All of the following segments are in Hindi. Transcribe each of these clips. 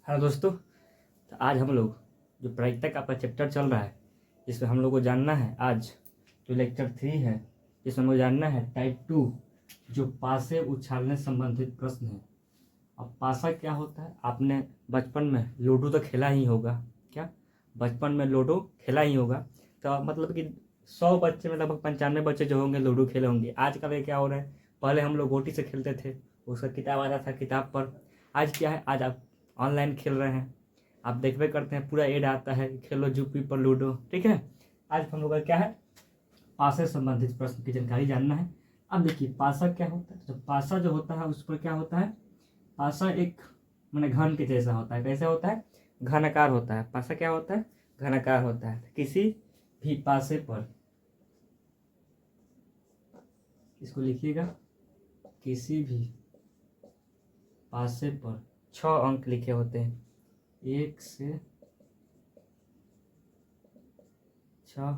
हेलो दोस्तों। तो आज हम लोग जो प्रायिकता का आपका चैप्टर चल रहा है, जिसमें हम लोग को जानना है आज जो लेक्चर 3 है, जिसमें हम लोग जानना है टाइप 2 जो पासे उछालने संबंधित प्रश्न है। अब पासा क्या होता है? आपने बचपन में लूडो तो खेला ही होगा। क्या बचपन में लूडो खेला ही होगा? तो मतलब कि 100 बच्चे में लगभग 95 बच्चे जो होंगे लूडो खेले होंगे। आजकल ये क्या हो रहा है, पहले हम लोग गोटी से खेलते थे, उसका किताब आता था, किताब पर। आज क्या है, आज आप ऑनलाइन खेल रहे हैं, आप देखबे करते हैं, पूरा एड आता है, खेलो जुपी पर लूडो। ठीक है, आज हम लोग का क्या है, पासा से संबंधित प्रश्न की जानकारी जानना है। अब देखिए पासा क्या होता है। तो पासा जो होता है उस पर क्या होता है, पासा एक मैंने घन के जैसा होता है। कैसे होता है? घनाकार होता है। पासा क्या होता है? घनाकार होता है। किसी भी पासे पर, इसको लिखिएगा, किसी भी पासे पर 6 अंक लिखे होते हैं। 1 से 6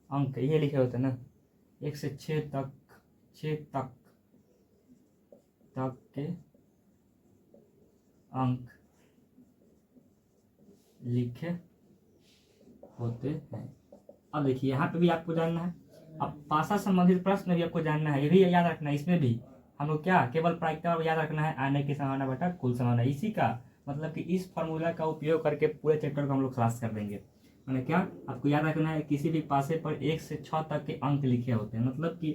अंक ये लिखे होते हैं ना। 1 से 6 तक, 6 तक के अंक लिखे होते हैं। अब देखिए यहाँ पे भी आपको जानना है। अब पासा संबंधित प्रश्न भी आपको जानना है, ये भी याद रखना है। इसमें भी हम लोग क्या केवल प्रायिकता याद रखना है, आने की संभावना बटा कुल संभावना। इसी का मतलब कि इस फॉर्मूला का उपयोग करके पूरे चैप्टर को हम लोग क्लास कर देंगे। मैंने क्या आपको याद रखना है, किसी भी पासे पर 1 से 6 तक के अंक लिखे होते हैं। मतलब कि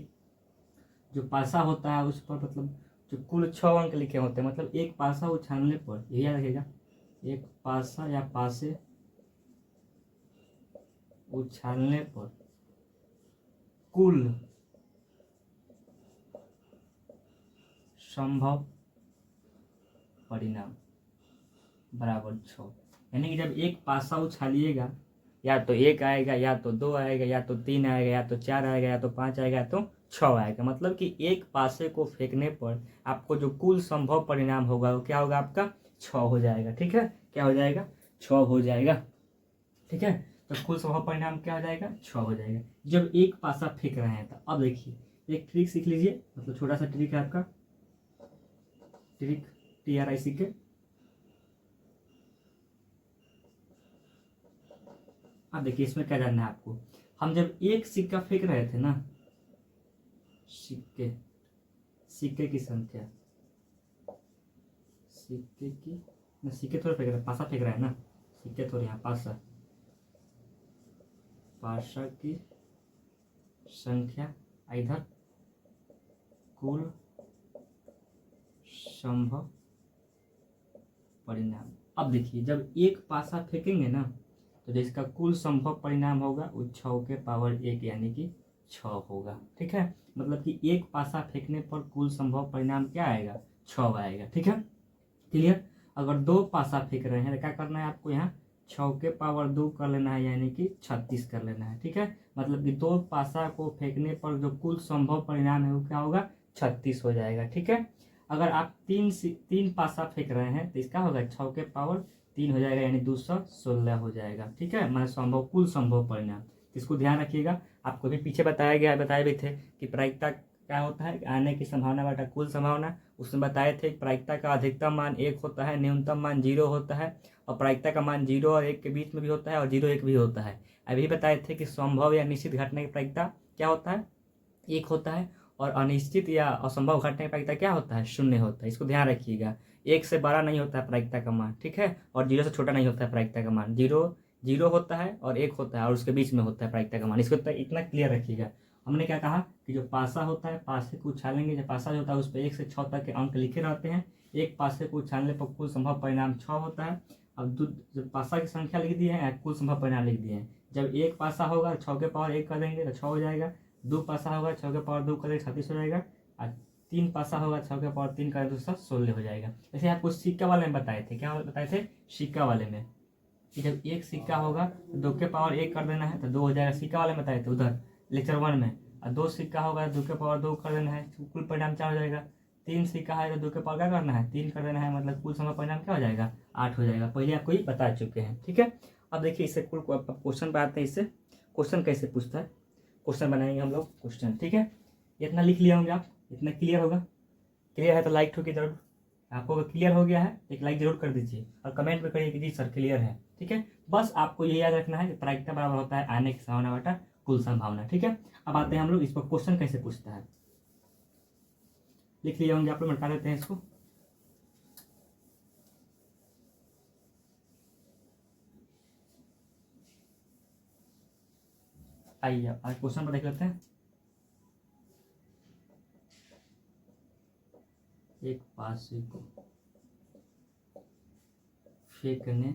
जो पासा होता है उस पर मतलब जो कुल 6 अंक लिखे होते हैं। मतलब एक पासा उछालने पर, ये याद रखिएगा, एक पासा या पासे उछालने पर कुल संभव परिणाम बराबर 6। यानी कि जब एक पासा उछालिएगा, या तो 1 आएगा, या तो 2 आएगा, या तो 3 आएगा, या तो 4 आएगा, या तो 5 आएगा, या तो 6 आएगा। मतलब कि एक पासे को फेंकने पर आपको जो कुल संभव परिणाम होगा वो क्या होगा, आपका 6 हो जाएगा। ठीक है, क्या हो जाएगा? 6 हो जाएगा। ठीक है, तो कुल संभव परिणाम क्या हो जाएगा? 6 हो जाएगा जब एक पासा फेंक रहे हैं। तो अब देखिए एक ट्रिक सीख लीजिए, मतलब छोटा सा ट्रिक है आपका, ट्रिक TRIC के। अब देखिए इसमें क्या जानना है आपको। हम जब एक सिक्का फेंक रहे थे ना, सिक्के सिक्के की संख्या, सिक्के की ना, सिक्के थोड़े फेंक रहे, पासा फेंक रहे हैं ना, सिक्के थोड़े, यहाँ पासा, पासा की संख्या इधर कुल संभव परिणाम। अब देखिए जब एक पासा फेंकेंगे ना, तो जिसका कुल संभव परिणाम होगा वो 6 के पावर 1 यानी कि 6 होगा। ठीक है, मतलब कि एक पासा फेंकने पर कुल संभव परिणाम क्या आएगा? 6 आएगा। ठीक है, क्लियर। अगर 2 पासा फेंक रहे हैं तो क्या करना है आपको, यहाँ 6 के पावर 2 कर लेना है, यानी कि 36 कर लेना है। ठीक है, मतलब कि 2 पासा को फेंकने पर जो कुल संभव परिणाम है वो क्या होगा? 36 हो जाएगा। ठीक है, अगर आप 3 पासा फेंक रहे हैं तो इसका होगा 6 के पावर 3 हो जाएगा, यानी 216 हो जाएगा। ठीक है, मतलब संभव कुल संभव परिणाम। इसको ध्यान रखिएगा, आपको भी पीछे बताया गया, बताए भी थे कि प्रायिकता क्या होता है, आने की संभावना बटा कुल संभावना। उसमें बताए थे प्रायिकता का अधिकतम मान 1 होता है, न्यूनतम मान 0 होता है, और प्रायिकता का मान 0 और 1 के बीच में भी होता है, और 0 1 भी होता है। अभी बताए थे कि संभव या निश्चित घटना की प्रायिकता क्या होता है, 1 होता है, और अनिश्चित या असंभव घटना की प्रायिकता क्या होता है, 0 होता है। इसको ध्यान रखिएगा, 1 से बड़ा नहीं होता है प्रायिकता का मान। ठीक है, और 0 से छोटा नहीं होता है प्रायिकता का मान। 0 होता है और 1 होता है, और उसके बीच में होता है प्रायिकता का मान। इसको इतना क्लियर रखिएगा। हमने क्या कहा कि जो पासा होता है, पासे को उछालेंगे, जो पासा जो होता है उस पर 1 से 6 तक के अंक लिखे रहते हैं। एक पासे को उछालने पर कुल संभव परिणाम 6 होता है। अब जब पासा की संख्या लिख दिए हैं, कुल संभव परिणाम लिख दिए हैं। जब एक पासा होगा 6 के पावर 1 कर देंगे तो 6 हो जाएगा। 2 पासा होगा 6 के पावर 2 कर देंगे 36 हो जाएगा। और 3 पासा होगा 6 के पावर 3 कर देंगे तो 16 हो जाएगा। जैसे आपको सिक्का वाले में बताए थे, क्या बताए थे सिक्का वाले में, कि जब एक सिक्का होगा तो 2 के पावर 1 कर देना है तो 2 हो जाएगा। सिक्का वाले में बताए थे उधर लेक्चर 1 में। और 2 सिक्का होगा 2 के पावर 2 कर देना है, कुल परिणाम 4 हो जाएगा। 3 सिक्का है तो 2 के पावर क्या करना है, 3 कर देना है, मतलब कुल संभव परिणाम क्या हो जाएगा, 8 हो जाएगा। पहले आपको ये बता चुके हैं। ठीक है, अब देखिए इससे कुल क्वेश्चन पे आते हैं। इससे क्वेश्चन कैसे पूछता है, क्वेश्चन बनाएंगे हम लोग क्वेश्चन। ठीक है, इतना लिख लिया होंगे आप, इतना क्लियर होगा। क्लियर है तो लाइक ठोकी जरूर। आपको अगर क्लियर हो गया है एक लाइक जरूर कर दीजिए और कमेंट में करिए कि जी सर क्लियर है। ठीक है, बस आपको ये याद रखना है कि प्रायिकता बराबर होता है आने की संभावना बटा कुल संभावना। ठीक है, अब आते हैं हम लोग इस पर क्वेश्चन कैसे पूछता है। लिख लिए होंगे आप लोग, मिटा देते हैं इसको। आइए आज क्वेश्चन पर देख लेते हैं। एक पासे को फेंकने,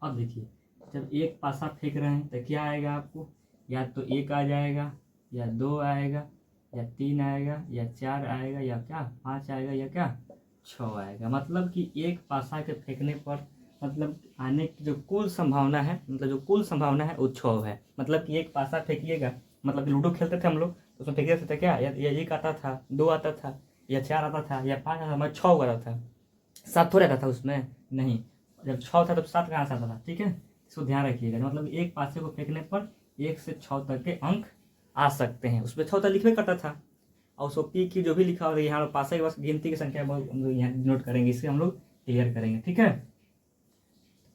अब देखिए जब एक पासा फेंक रहे हैं तो क्या आएगा आपको, या तो एक आ जाएगा, या दो आएगा, या तीन आएगा, या चार आएगा, या क्या पाँच आएगा, या क्या छः आएगा। मतलब कि एक पासा के फेंकने पर मतलब आने की जो कुल संभावना है, मतलब जो कुल संभावना है वो 6 है। मतलब कि एक पासा फेंकिएगा, मतलब लूडो खेलते थे हम लोग तो उसमें फेंकते थे क्या, या एक आता था, दो आता था, या चार आता था, या पाँच आता था, मतलब 6 आता था। 7 थोड़ा आता था उसमें, नहीं, जब 6 था तो 7 कहाँ से आता था। ठीक है, इसको ध्यान रखिएगा। मतलब एक पासे को फेंकने पर 1 से 6 तक के अंक आ सकते हैं। उसमें 6 तक लिखने करता था, और उसको पी की जो भी लिखा होगा यहाँ पासे के बस गिनती की संख्या हम लोग यहाँ नोट करेंगे, इससे हम लोग क्लियर करेंगे। ठीक है,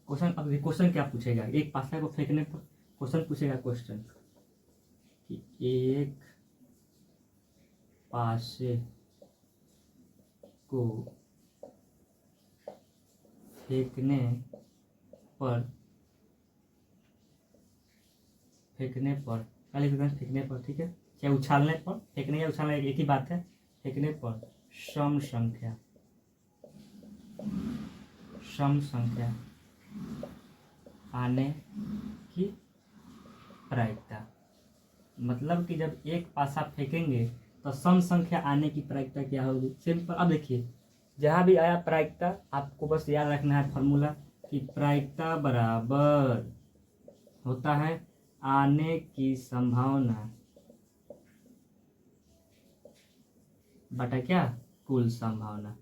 क्वेश्चन, अब क्वेश्चन क्या पूछेगा, एक पासा को फेंकने पर क्वेश्चन पूछेगा, क्वेश्चन कि एक पासे को फेंकने पर क्या लिख देते हैं, फेंकने पर। ठीक है, चाहे उछालने पर, फेंकने या उछालने एक ही बात है। फेंकने पर सम संख्या आने की प्रायिकता, मतलब कि जब एक पासा फेंकेंगे तो सम संख्या आने की प्रायिकता क्या होगी। सिंपल, अब देखिए जहाँ भी आया प्रायिकता आपको बस याद रखना है फॉर्मूला कि प्रायिकता बराबर होता है आने की संभावना बटा क्या, कुल संभावना।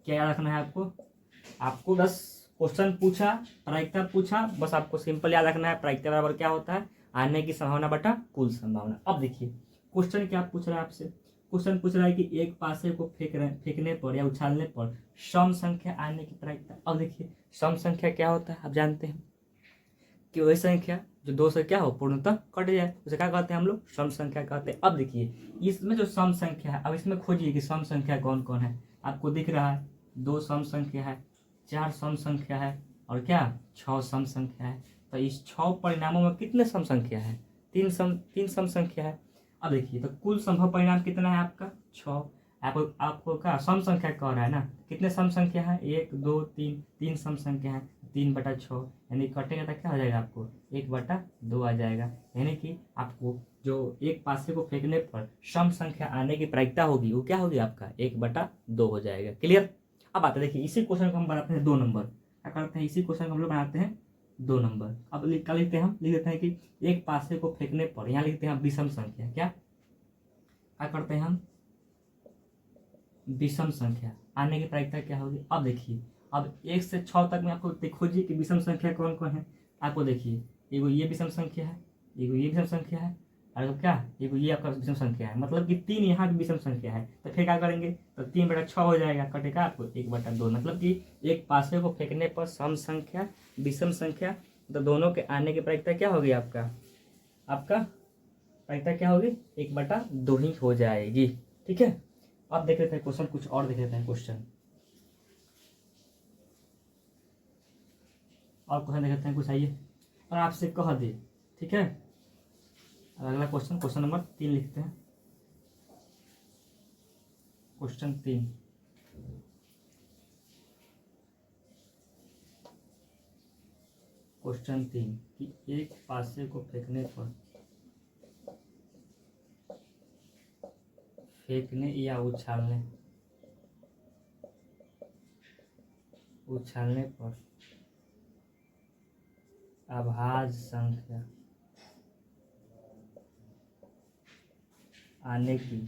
क्या याद रखना है आपको बस क्वेश्चन पूछा, प्रायिकता पूछा, बस आपको सिंपल याद रखना है प्रायिकता बराबर क्या होता है, आने की संभावना बटा कुल संभावना। अब देखिए क्वेश्चन क्या पूछ रहा है आपसे, क्वेश्चन पूछ रहा है कि एक पासे को फेंकने पर या उछालने पर सम संख्या आने की प्रायिकता। अब देखिए सम संख्या क्या होता है आप जानते हैं कि वही संख्या जो दो से क्या हो पूर्णतः कट जाए, उसे क्या कहते हैं हम लोग, सम संख्या कहते हैं। अब देखिए इसमें जो सम संख्या है, अब इसमें खोजिए कि सम संख्या कौन कौन है। आपको दिख रहा है 2 सम संख्या है, 4 सम संख्या है, और क्या 6 सम संख्या है। तो इस 6 परिणामों में कितने सम संख्या है, 3 सम संख्या है। अब देखिए तो कुल संभव परिणाम कितना है आपका 6। आपको क्या सम संख्या कह रहा है ना, कितने सम संख्या है, 1 2 3, 3 सम संख्या है, 3/6, यानी कटेगा तो क्या हो जाएगा आपको 1/2 आ जाएगा। यानी कि आपको जो एक पासे को फेंकने पर सम संख्या आने की प्रायिकता होगी वो क्या होगी आपका 1/2 हो जाएगा। क्लियर। अब आते देखिए इसी क्वेश्चन को हम बनाते हैं 2 नंबर, क्या करते हैं इसी क्वेश्चन को हम लोग बनाते हैं 2 नंबर। अब क्या लिखते हैं हम, लिख देते हैं कि एक पासे को फेंकने पर, यहाँ लिखते हैं विषम संख्या, क्या करते हैं हम, विषम संख्या आने की प्रायिकता क्या होगी। अब देखिए अब 1 से 6 तक में आपको खोजिए कि विषम संख्या कौन कौन है। आपको देखिए एगो ये विषम संख्या है, एगो ये विषम संख्या है, और क्या एगो ये आपका विषम संख्या है। मतलब कि 3 यहाँ की विषम संख्या है, तो फिर क्या करेंगे, तो 3/6 हो जाएगा, कटेगा आपको 1/2। मतलब कि एक पासे को फेंकने पर सम संख्या विषम संख्या, तो दोनों के आने की प्रायिकता क्या होगी आपका प्रायिकता क्या होगी 1/2 ही हो जाएगी। ठीक है, अब देख लेते हैं क्वेश्चन, कुछ और देख लेते हैं क्वेश्चन, और क्वेश्चन देख लेते हैं कुछ, आइए और आपसे कह दे। ठीक है, अगला क्वेश्चन, क्वेश्चन नंबर 3 लिखते हैं। क्वेश्चन 3, क्वेश्चन 3 कि एक पासे को फेंकने या उछालने पर आभाज्य संख्या आने की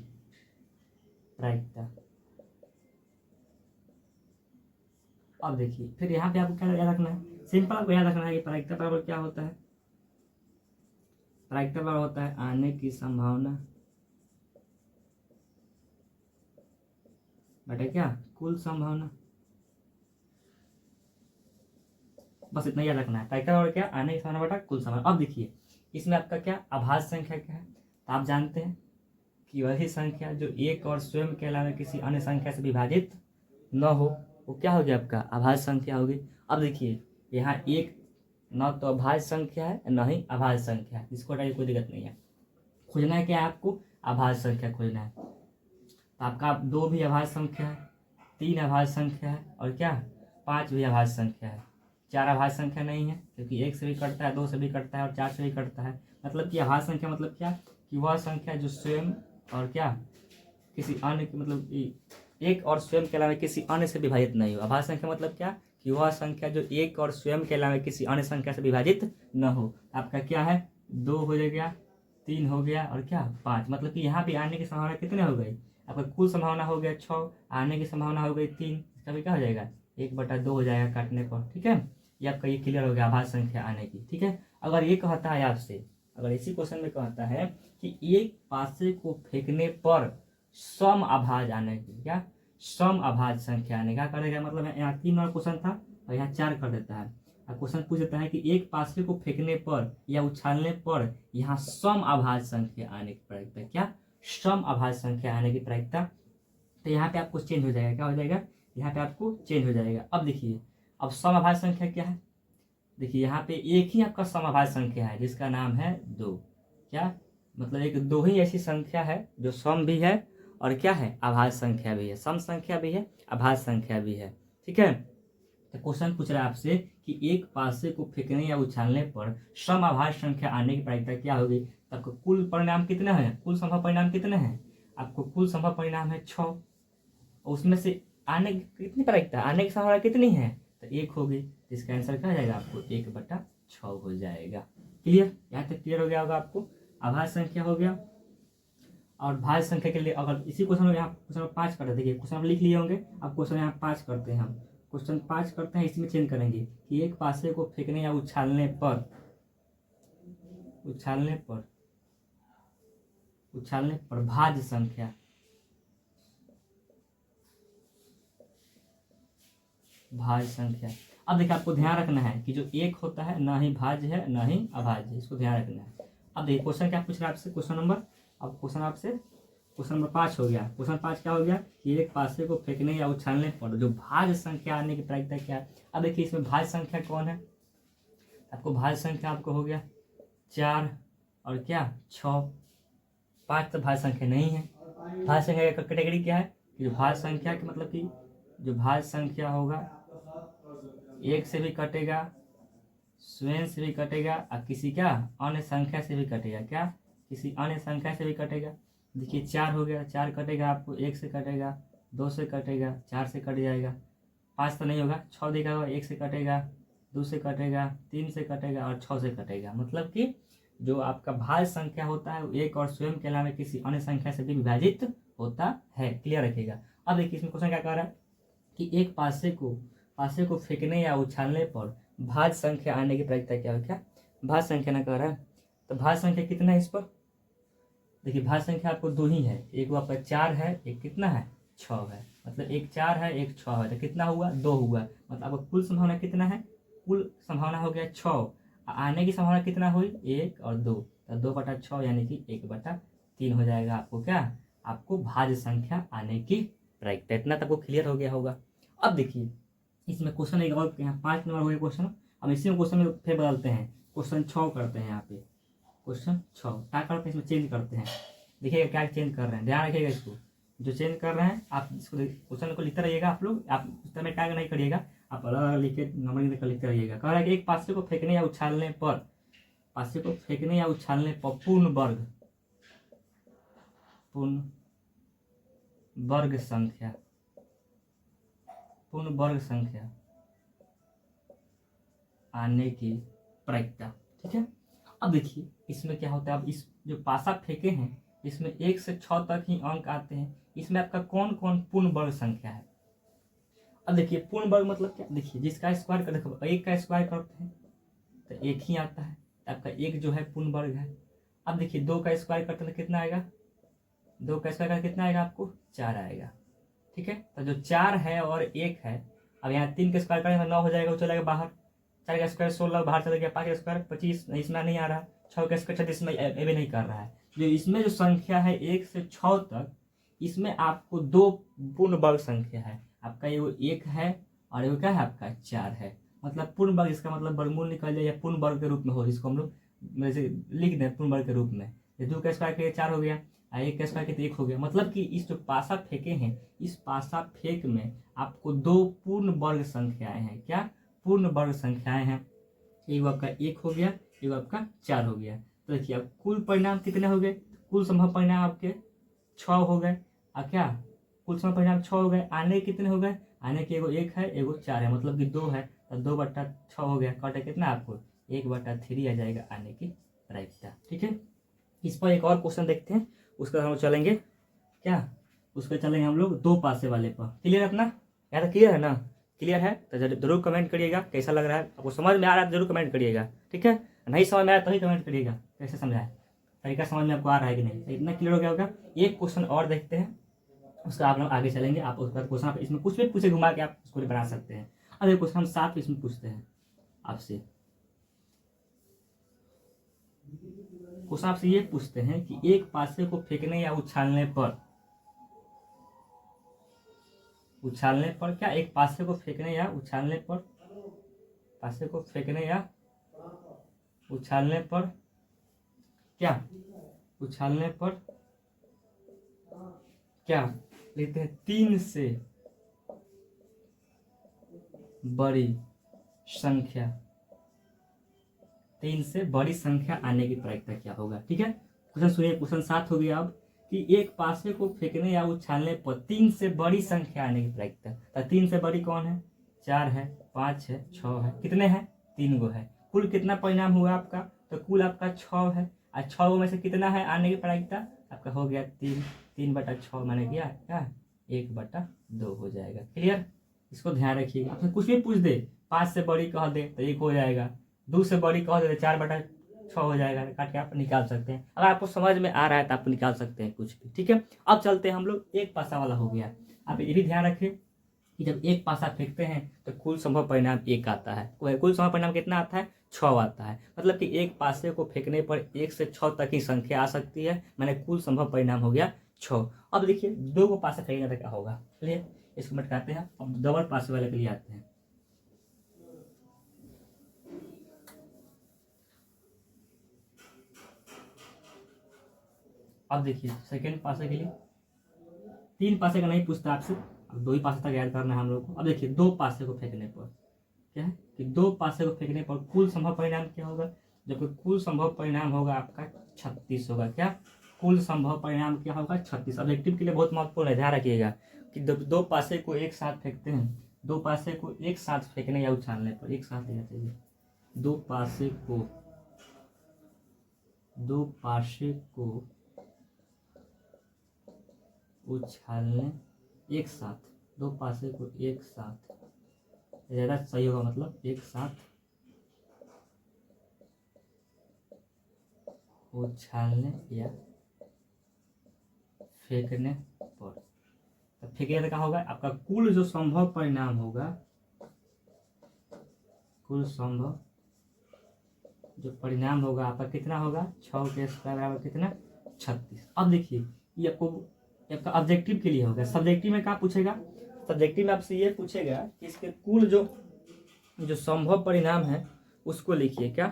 प्रायिकता। अब देखिए फिर यहाँ पे आपको क्या याद रखना है, सिंपल आपको याद रखना है कि प्रायिकता बराबर क्या होता है, प्रायिकता बराबर होता है आने की संभावना बटा क्या कुल संभावना, बस इतना याद रखना है। पैक्टर और क्या आने की संभावना बटा कुल संभावना। अब देखिए इसमें आपका क्या अभाज्य संख्या क्या है, तो आप जानते हैं कि वही संख्या जो एक और स्वयं के अलावा किसी अन्य संख्या से विभाजित न हो वो क्या हो गया आपका अभाज्य संख्या होगी। अब देखिए यहाँ एक न तो अभाज्य संख्या है न ही अभाज्य संख्या है, इसको हटाइए कोई दिक्कत नहीं है। खोजना है क्या है आपको, अभाज्य संख्या खोजना है। तो आपका 2 भी अभाज्य संख्या है, 3 अभाज्य संख्या है और क्या 5 भी अभाज्य संख्या है। 4 अभाज्य संख्या नहीं है क्योंकि 1 से भी कटता है, 2 से भी कटता है और 4 से भी कटता है। मतलब कि अभाज्य संख्या मतलब क्या कि वह संख्या जो स्वयं और क्या किसी अन्य मतलब एक और स्वयं के अलावा किसी अन्य से विभाजित नहीं हो। अभाज्य संख्या मतलब क्या कि वह संख्या जो एक और स्वयं के अलावा किसी अन्य संख्या से विभाजित न हो। आपका क्या है 2 हो गया, 3 हो गया और क्या 5। मतलब कि यहाँ भी आने की संभावना कितने हो गई, आपका कुल संभावना हो गया 6, आने की संभावना हो गई 3, इसका भी क्या हो जाएगा 1/2 हो जाएगा काटने पर। ठीक है, ये आपका ये क्लियर हो गया अभाज्य संख्या आने की। ठीक है, अगर ये कहता है आपसे, अगर इसी क्वेश्चन में कहता है कि एक पासे को फेंकने पर सम अभाज्य आने की, क्या सम अभाज्य संख्या आने का करेगा, मतलब यहाँ 3 नंबर क्वेश्चन था और यहाँ 4 कर देता है। क्वेश्चन पूछ देता है कि एक पासे को फेंकने पर या उछालने पर यहाँ सम अभाज्य संख्या आने की प्रायिकता, क्या सम अभाज्य संख्या आने की प्रायिकता। तो यहाँ पे आपको चेंज हो जाएगा, क्या हो जाएगा यहाँ पे आपको चेंज हो जाएगा। अब देखिए अब सम अभाज्य संख्या क्या है, देखिए यहाँ पे एक ही आपका सम अभाज्य संख्या है जिसका नाम है 2। क्या मतलब एक 2 ही ऐसी संख्या है जो सम भी है और क्या है अभाज्य संख्या भी है, सम संख्या भी है अभाज्य संख्या भी है। ठीक है, तो क्वेश्चन पूछ रहा है आपसे कि एक पासे को फेंकने या उछालने पर सम अभाज्य संख्या आने की प्रायिकता क्या होगी। तो आपको कुल परिणाम कितना है, कुल संभव परिणाम कितने हैं, आपको कुल संभव परिणाम है 6, उसमें से आने की कितनी प्रायिकता, आने की संभावना कितनी है तो 1 होगी। तो इसका आंसर क्या हो जाएगा आपको 1/6 हो जाएगा। क्लियर, यहाँ तक क्लियर हो गया होगा आपको। अभाज्य संख्या हो गया और भाज्य संख्या के लिए अगर इसी क्वेश्चन में यहाँ क्वेश्चन 5 करते, देखिए क्वेश्चन आप लिख लिए होंगे, अब क्वेश्चन यहाँ 5 करते हैं, हम क्वेश्चन 5 करते हैं, इसमें चेंज करेंगे कि एक पासे को फेंकने या उछालने पर भाज्य संख्या, भाज्य संख्या। अब देखिए आपको ध्यान रखना है कि जो एक होता है ना ही भाज्य है ना ही अभाज्य है, इसको ध्यान रखना है। अब देखिए क्वेश्चन क्या पूछ रहा है आपसे, क्वेश्चन नंबर, अब क्वेश्चन आपसे क्वेश्चन नंबर 5 हो गया। क्वेश्चन 5 क्या हो गया कि एक पासे को फेंकने या उछालने पर जो भाज्य संख्या आने की प्रायिकता क्या है। अब देखिए इसमें भाज्य संख्या कौन है, आपको भाज्य संख्या आपको हो गया 4 और क्या 6, 5 तो भाज्य संख्या नहीं है। भाज्य संख्या का कैटेगरी क्या है कि जो भाज्य संख्या की मतलब कि जो भाज्य संख्या होगा 1 से भी कटेगा, स्वयं से भी कटेगा और किसी क्या अन्य संख्या से भी कटेगा, क्या किसी अन्य संख्या से भी कटेगा। देखिए 4 हो गया, 4 कटेगा आपको, 1 से कटेगा, 2 से कटेगा, 4 से कट जाएगा, 5 तो नहीं होगा, 6 देखा होगा, 1 से कटेगा, 2 से कटेगा, 3 से कटेगा और 6 से कटेगा। मतलब कि जो आपका भाज्य संख्या होता है वो एक और स्वयं के अलावा किसी अन्य संख्या से भी विभाजित होता है। क्लियर रखिएगा। अब देखिए इसमें क्वेश्चन क्या कह रहा है कि एक पासे को फेंकने या उछालने पर भाज्य संख्या आने की प्रायिकता क्या है, क्या भाज्य संख्या ना कह रहा है। तो भाज्य संख्या कितना है इस पर, देखिए भाज्य संख्या आपको 2 ही है, एक वो आपका 4 है, एक कितना है 6 है, मतलब एक 4 है एक 6 है, तो कितना हुआ 2 हुआ। मतलब आपका कुल संभावना कितना है, कुल संभावना हो गया 6, आने की संभावना कितना हुई 1 और 2, तो 2/6 यानी कि 1/3 हो जाएगा आपको, क्या आपको भाज्य संख्या आने की प्रायिकता। इतना तक आपको क्लियर हो गया होगा। अब देखिए इसमें क्वेश्चन एक और, यहाँ 5 नंबर हो गया क्वेश्चन, अब इसी में क्वेश्चन में फिर बदलते हैं, क्वेश्चन 6 करते हैं। यहाँ पे क्वेश्चन 6 क्या करते हैं, इसमें चेंज करते हैं। देखिएगा क्या चेंज कर रहे हैं, ध्यान रखिएगा इसको, जो चेंज कर रहे हैं आप इसको क्वेश्चन को लिखते रहिएगा। आप लोग आप उस तरह क्या नहीं करिएगा, आप अलग अलग लिख के नंबर लिखते रहिएगा। कह रहा है कि एक पासे को फेंकने या उछालने पर, पासे को फेंकने या उछालने पर पूर्ण वर्ग संख्या आने की प्रायिकता। ठीक है, अब देखिए इसमें क्या होता है, अब इस जो पासा फेंके हैं इसमें 1 से 6 तक ही अंक आते हैं। इसमें आपका कौन कौन पूर्ण वर्ग संख्या है। अब देखिए पूर्ण वर्ग मतलब क्या, देखिए जिसका स्क्वायर कर, देखो 1 का स्क्वायर करते हैं तो 1 ही आता है, आपका 1 जो है पूर्ण वर्ग है। अब देखिए 2 का स्क्वायर करते हैं तो कितना आएगा, 2 का स्क्वायर करते कितना आएगा आपको 4 आएगा। ठीक है। तो जो 4 है और 1 है, अब यहाँ 3 के स्क्वायर करेंगे 9 हो जाएगा, वो चलेगा बाहर। 4 का स्क्वायर 16 बाहर चला गया, 5 का स्क्वायर 25 इसमें नहीं आ रहा है, 6 का स्क्वायर 36 में ये भी नहीं कर रहा है। जो इसमें जो संख्या है 1 से 6 तक, इसमें आपको 2 पूर्ण वर्ग संख्या है। आपका ये 1 है और ये क्या है आपका 4 है। मतलब पूर्ण वर्ग, इसका मतलब वर्गमूल निकल जाए या पूर्ण वर्ग के रूप में हो, जिसको हम लोग जैसे लिख दें पूर्ण वर्ग के रूप में। 2 का स्क्वायर के 4 हो गया, 1 का स्क्वायर के 1 हो गया। मतलब कि इस जो पासा फेंके हैं, इस पासा फेंक में आपको 2 पूर्ण वर्ग संख्याएं हैं। क्या पूर्ण वर्ग संख्याएं हैं? एक आपका 1 हो गया, एक आपका 4 हो गया। तो देखिए अब कुल परिणाम कितने हो गए? कुल संभव परिणाम आपके 6 हो गए। क्या कुल संभव परिणाम 6 हो गए। आने कितने हो गए? आने के एगो 1 है, एगो 4 है, मतलब कि 2 है, तो 2/6 हो गया। कटे कितना आपको? 1/3 आ जाएगा आने की प्रायिकता। ठीक है। इस पर एक और क्वेश्चन देखते हैं, उसका हम चलेंगे क्या, उसका चलेंगे हम लोग 2 पासे वाले पर। क्लियर है अपना? यार क्लियर है ना? क्लियर है तो जरूर कमेंट करिएगा कैसा लग रहा है आपको, समझ में आ रहा है जरूर कमेंट करिएगा। ठीक है। नहीं समझ में आया तो ही कमेंट करिएगा कैसे समझाए, तरीका समझ में आपको आ रहा है कि नहीं। तो इतना क्लियर हो गया होगा। एक क्वेश्चन और देखते हैं, उसका आप लोग आगे चलेंगे। आप उसका क्वेश्चन आप इसमें कुछ भी पूछे घुमा के आप उसको बना सकते हैं। अब एक क्वेश्चन हम 7 इसमें पूछते हैं आपसे। क्वेश्चन आपसे ये पूछते हैं कि एक पासे को फेंकने या उछालने पर, क्या एक पासे को फेंकने या उछालने पर, पासे को फेंकने या उछालने पर, क्या उछालने पर क्या लेते हैं 3 से बड़ी संख्या, 3 से बड़ी संख्या आने की प्रायिकता क्या होगा? ठीक है। क्वेश्चन सुनिए, क्वेश्चन 7 हो गया अब कि एक पासे को फेंकने या उछालने पर 3 से बड़ी संख्या आने की प्रायिकता। तो 3 से बड़ी कौन है? 4 है, 5 है, 6 है। कितने हैं? 3 गो है। कुल कितना परिणाम हुआ आपका? तो कुल आपका 6 है, और 6 में से कितना है आने की प्रायिकता? आपका हो गया 3। 3/6 मैंने किया क्या? 1/2 हो जाएगा। क्लियर? इसको ध्यान रखिएगा। आपसे कुछ भी पूछ दे, 5 से बड़ी कह दे तो 1 हो जाएगा, 2 से बड़ी कह दे तो 4/6 हो जाएगा। काट के आप निकाल सकते हैं। अगर आपको समझ में आ रहा है तो आप निकाल सकते हैं कुछ भी। ठीक है। अब चलते हैं हम लोग एक पासा वाला हो गया। आप ये भी ध्यान रखें कि जब एक पासा फेंकते हैं तो कुल संभव परिणाम 1 आता है। कुल संभव परिणाम कितना आता है? 6 आता है। मतलब कि एक पासे को फेंकने पर 1 से 6 तक की संख्या आ सकती है। मैंने कुल संभव परिणाम हो गया 6। अब देखिए 2 को पासे फेंकने तो क्या होगा? चलिए इसको मटकाते हैं। अब डबल पासे वाले के लिए आते हैं। अब देखिए सेकेंड पासे के लिए 3 पासे का नहीं पूछता आपसे, अब 2 ही पासे तक ऐड करना है हम लोग को। अब देखिए 2 पासे को फेंकने पर क्या है कि 2 पासे को फेंकने पर कुल संभव परिणाम क्या होगा? जबकि कुल संभव परिणाम होगा आपका 36 होगा। क्या कुल संभव परिणाम क्या होगा? 36। ऑब्जेक्टिव के लिए बहुत महत्वपूर्ण है, ध्यान रखिएगा कि 2 पासे को एक साथ फेंकते हैं, 2 पासे को एक साथ फेंकने या उछालने पर, एक साथ लेना चाहिए। 2 पासे को उछालने एक साथ, 2 पासे को एक साथ, ज़्यादा सही होगा, मतलब एक साथ उछालने या फेंकने पर। तो फेंकने तो क्या होगा? आपका कुल जो संभव परिणाम होगा, कुल संभव जो परिणाम होगा आपका कितना होगा? 6 के स्क्वायर बराबर कितना? 36। अब देखिए ये आपका ऑब्जेक्टिव के लिए होगा। सब्जेक्टिव में क्या पूछेगा? सब्जेक्टिव में आपसे ये पूछेगा कि इसके कुल जो संभव परिणाम है उसको लिखिए। क्या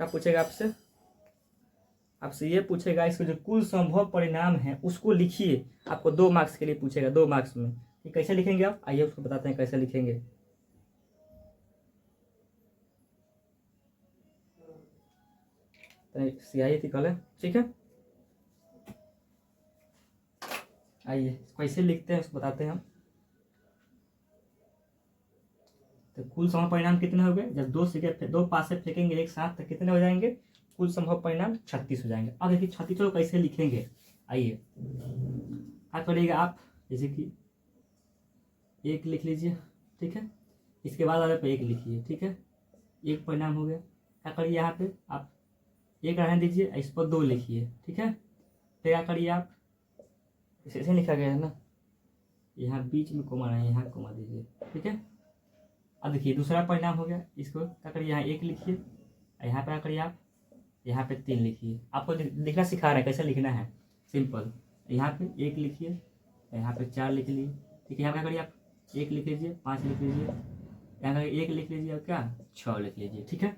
पूछेगा आपसे? आपसे ये पूछेगा इसके जो कुल संभव परिणाम है उसको लिखिए। आपको 2 मार्क्स के लिए पूछेगा, 2 मार्क्स में। ये कैसे लिखेंगे आप? आइए उसको बताते हैं कैसे लिखेंगे। स्याही थी कल, ठीक है। आइए कैसे लिखते हैं उसको बताते हैं हम। तो कुल संभव परिणाम कितने हो गए? जब 2 पासे फेंकेंगे एक साथ तो कितने हो जाएंगे? कुल संभव परिणाम 36 हो जाएंगे। अब देखिए 36 को कैसे लिखेंगे? आइए क्या करिएगा आप, जैसे कि 1 लिख लीजिए, ठीक है। इसके बाद वाले पे 1 लिखिए, ठीक है। 1 परिणाम हो गया। क्या करिए यहाँ पे आप 1 रहने दीजिए, इस पर 2 लिखिए, ठीक है। फिर क्या करिए आप, ऐसे लिखा गया है ना, यहाँ बीच में कोमा है, यहाँ कोमा दीजिए, ठीक है। अब देखिए दूसरा परिणाम हो गया, इसको क्या करिए, यहाँ 1 लिखिए, यहाँ पे क्या करिए आप, यहाँ पे 3 लिखिए। आपको लिखना सिखा रहे हैं कैसे लिखना है, सिंपल। यहाँ पे 1 लिखिए, यहाँ पे 4 लिख लीजिए, ठीक है। यहाँ क्या करिए आप 1 लिख लीजिए, 5 लिख लीजिए, यहाँ 1 लिख लीजिए और क्या 6 लिख लीजिए, ठीक है।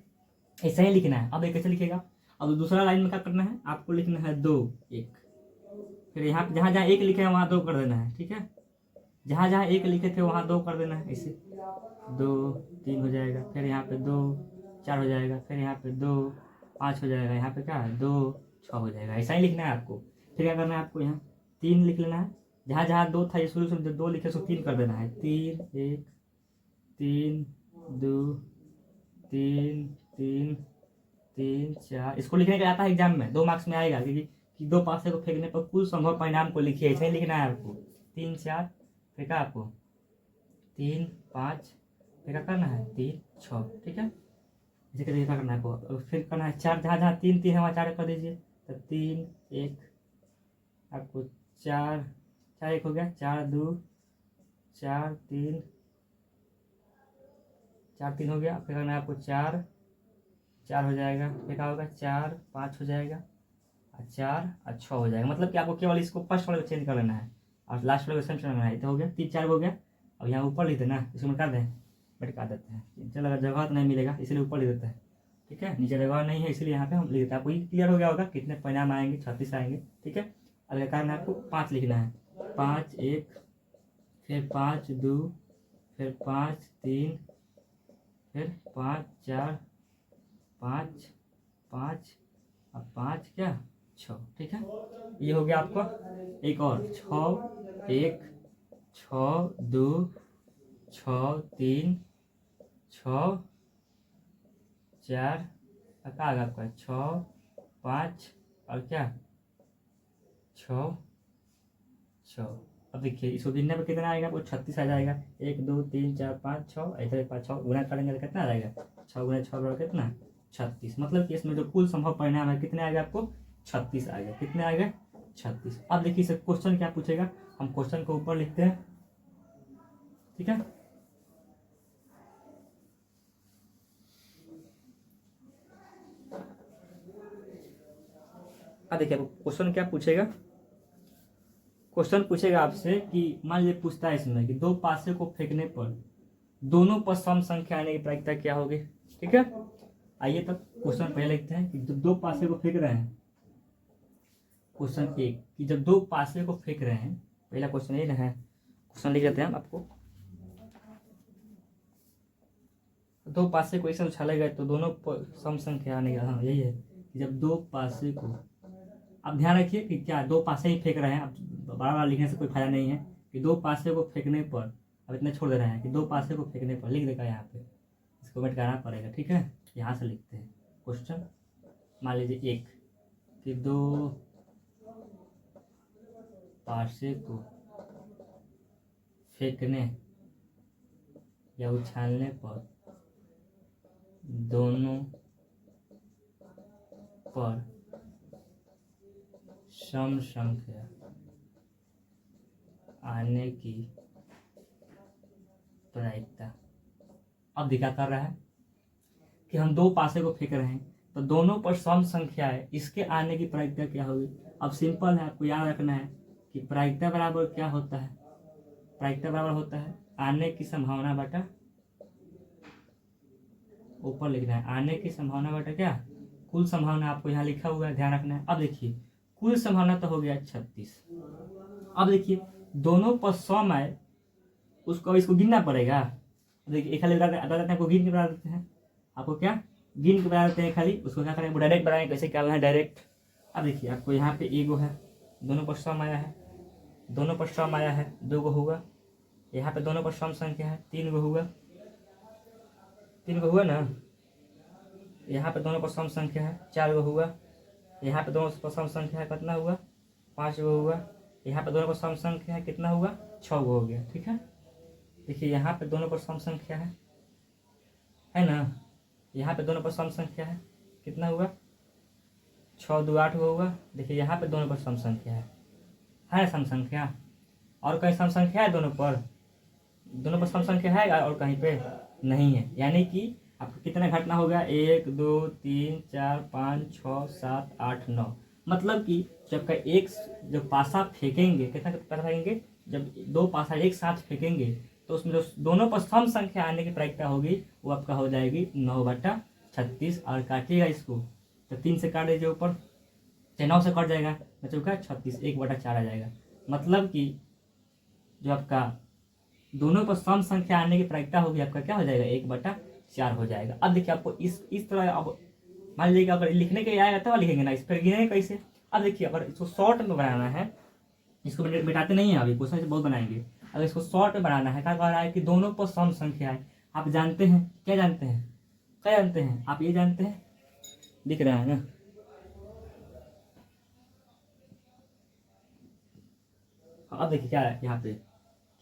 ऐसा ही लिखना है। अब ये कैसे लिखेगा, अब दूसरा लाइन में क्या करना है, आपको लिखना है 2 1, फिर यहाँ पे जहाँ जहाँ 1 लिखे हैं वहाँ 2 कर देना है, ठीक है। जहाँ जहाँ 1 लिखे थे वहाँ 2 कर देना है, ऐसे 2 3 हो जाएगा, फिर यहाँ पे 2 4 हो जाएगा, फिर यहाँ पे 2 5 हो जाएगा, यहाँ पे क्या 2 6 हो जाएगा। ऐसा ही लिखना है आपको। फिर क्या करना है आपको, यहाँ 3 लिख लेना है, जहाँ जहाँ 2 था ये शुरू से 2 लिखे उसको 3 कर देना है, 3 1 3 2 3 3 3 4। इसको लिखने का आता है एग्जाम में, 2 मार्क्स में आएगा, क्योंकि कि 2 पासे को फेंकने पर कुल संभव परिणाम को लिखिए, ऐसे ही लिखना है आपको। 3 4 फिर क्या आपको 3 5 फिर क्या करना है 3 6, ठीक है। इसे करके क्या करना है आपको, फिर करना है 4, जहाँ जहाँ 3 3 है वहाँ 4 कर दीजिए, तो 3 1 आपको 4 4 1 हो गया, 4 2 4 3 4 3 हो गया। फिर करना है आपको 4 4 हो जाएगा, फिर क्या होगा 4 5 हो जाएगा, और 4 और 6 हो जाएगा। मतलब कि आपको केवल इसको फर्स्ट वाले को चेंज कर लेना है और लास्ट वाले को सेम करना है। तो हो गया 3 4 हो गया। अब यहाँ ऊपर लिख देना, इसको मिटा दें, बैठका देते हैं, चलो अगर जगह तो नहीं मिलेगा इसलिए ऊपर लिख देता है, ठीक है। नीचे जगह नहीं है इसलिए यहाँ पे हम लिख देते हैं। आपको ये क्लियर हो गया होगा कितने परिणाम आएंगे, 36 आएंगे, ठीक है। अगले कारण आपको 5 लिखना है, 5 1 फिर 5 2 फिर 5 3 फिर 5 4 5 5 और 5 क्या 6, ठीक है। ये हो गया आपका। एक और 6 1 6 2 6 3 6 4 क्या आ गया आपका 6 5 और क्या 6 6। अब देखिए इसको गिनने पर कितना आएगा, वो 36 आ जाएगा। 1 2 3 4 5 6 ऐसे 5 6 गुना करेंगे तो कितना आ जाएगा, 6 गुना 6 बराबर कितना 36। मतलब कि इसमें जो कुल संभव परिणाम है कितने आएगा आपको 36 आएगा। कितने आएगा 36। अब देखिए इसे क्वेश्चन क्या पूछेगा, हम क्वेश्चन को ऊपर लिखते हैं, ठीक है। अब देखिए क्वेश्चन क्या पूछेगा, क्वेश्चन पूछेगा आपसे कि मान लीजिए पूछता है इसमें कि 2 पासे को फेंकने पर दोनों पर सम संख्या आने की प्रायिकता क्या होगी, ठीक है। आइए तब क्वेश्चन पहले लिखते हैं कि जब 2 पासे को फेंक रहे हैं, क्वेश्चन 1 कि जब 2 पासे को फेंक रहे हैं, पहला क्वेश्चन ये ना है, क्वेश्चन लिख देते हैं हम आपको। 2 पासे को ऐसे उछाले गए तो दोनों पर सम संख्या आने का, हाँ यही है कि जब 2 पासे को, अब ध्यान रखिए कि क्या 2 पासे ही फेंक रहे हैं, अब बार बार लिखने से कोई फायदा नहीं है कि 2 पासे को फेंकने पर, अब इतना छोड़ दे रहे हैं कि 2 पासे को फेंकने पर लिख देगा यहाँ पे, इसको मिटाना पड़ेगा, ठीक है। यहाँ से लिखते हैं क्वेश्चन। मान लीजिए 1 कि 2 पासे को फेंकने या उछालने पर दोनों पर सम संख्या आने की प्रायिकता। अब दिखा कर रहा है कि हम 2 पासे को फेंक रहे हैं तो दोनों पर सम संख्या है, इसके आने की प्रायिकता क्या होगी। अब सिंपल है, आपको याद रखना है कि प्रायिकता बराबर क्या होता है, प्रायिकता बराबर होता है आने की संभावना बटा, ऊपर लिखना है आने की संभावना बटा क्या कुल संभावना, आपको यहाँ लिखा हुआ है, ध्यान रखना है। अब देखिए कुल संभावना तो हो गया 36। अब देखिए दोनों पर सम आए, उसको अब इसको गिनना पड़ेगा। देखिए एक खाली बता देते हैं आपको, गिन के बता देते हैं आपको, क्या गिन के बता देते हैं खाली, उसको क्या करेंगे डायरेक्ट बनाएंगे, कैसे क्या है डायरेक्ट। अब देखिए आपको यहाँ पे एगो है, दोनों पर सम आया है, दोनों पर सम आया है, 2 गो हुआ। यहाँ पे दोनों पर सम संख्या है, 3 गो हुआ, 3 गो हुआ ना। यहाँ पे दोनों पर सम संख्या है, 4 गो हुआ। यहाँ पे दोनों पर सम संख्या है, कितना हुआ 5 गो हुआ। यहाँ पे दोनों पर सम संख्या है, कितना हुआ 6 गो हो गया, ठीक है। देखिए यहाँ पे दोनों पर सम संख्या है ना, यहाँ पे दोनों पर सम संख्या है, कितना हुआ 6 2 8 गो हुआ। देखिए यहाँ पे दोनों पर सम संख्या है ना सम संख्या। और कहीं सम संख्या है दोनों पर? दोनों पर सम संख्या है और कहीं पे नहीं है। यानी कि आपको कितना घटना हो गया? 1 2 3 4 5 6 7 8 9। मतलब कि जब का एक जब पासा फेंकेंगे, कितना पासा फेंकेंगे? जब दो पासा एक साथ फेंकेंगे तो उसमें जो दोनों पर सम संख्या आने की प्रायिकता होगी वो आपका हो जाएगी 9/36। और काटिएगा इसको तो 3 से काट दीजिए ऊपर, 9 से कट जाएगा, बचेगा 36, 1/4 आ जाएगा। मतलब कि जो आपका दोनों पर सम संख्या आने की प्रायिकता होगी आपका क्या हो जाएगा? 1/4 हो जाएगा। अब देखिए आपको इस तरह, अब मान लीजिए अगर लिखने के लिए आएगा तब लिखेंगे ना, इस पर गिनेंगे कैसे? अब देखिए अगर इसको शॉर्ट में बनाना है, इसको मिटाते नहीं है, अभी क्वेश्चन से बहुत बनाएंगे। अगर इसको शॉर्ट में बनाना है, क्या कह रहा है कि दोनों पर सम संख्या है। आप जानते हैं, क्या जानते हैं, क्या जानते हैं आप? ये जानते हैं, दिख रहा है ना? अब देखिए क्या है यहाँ पे,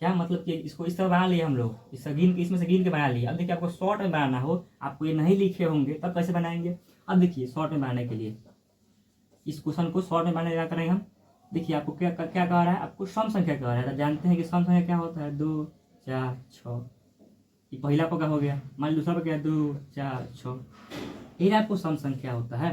क्या मतलब कि इसको इस तरह बना लिया हम लोग, इसमें से गिन के बना लिया। अब देखिए आपको शॉर्ट में बनाना हो, आपको ये नहीं लिखे होंगे तब कैसे बनाएंगे? अब देखिए शॉर्ट में बनाने के लिए, इस क्वेश्चन को शॉर्ट में बनाने क्या करेंगे हम? देखिए आपको क्या क्या कह रहा है? आपको सम संख्या कह रहा है। तो जानते हैं कि सम संख्या क्या होता है? 2 4 6। ये पहला पर क्या हो गया? मान लो दूसरा पर क्या? 2 4 6। यही आपको सम संख्या होता है।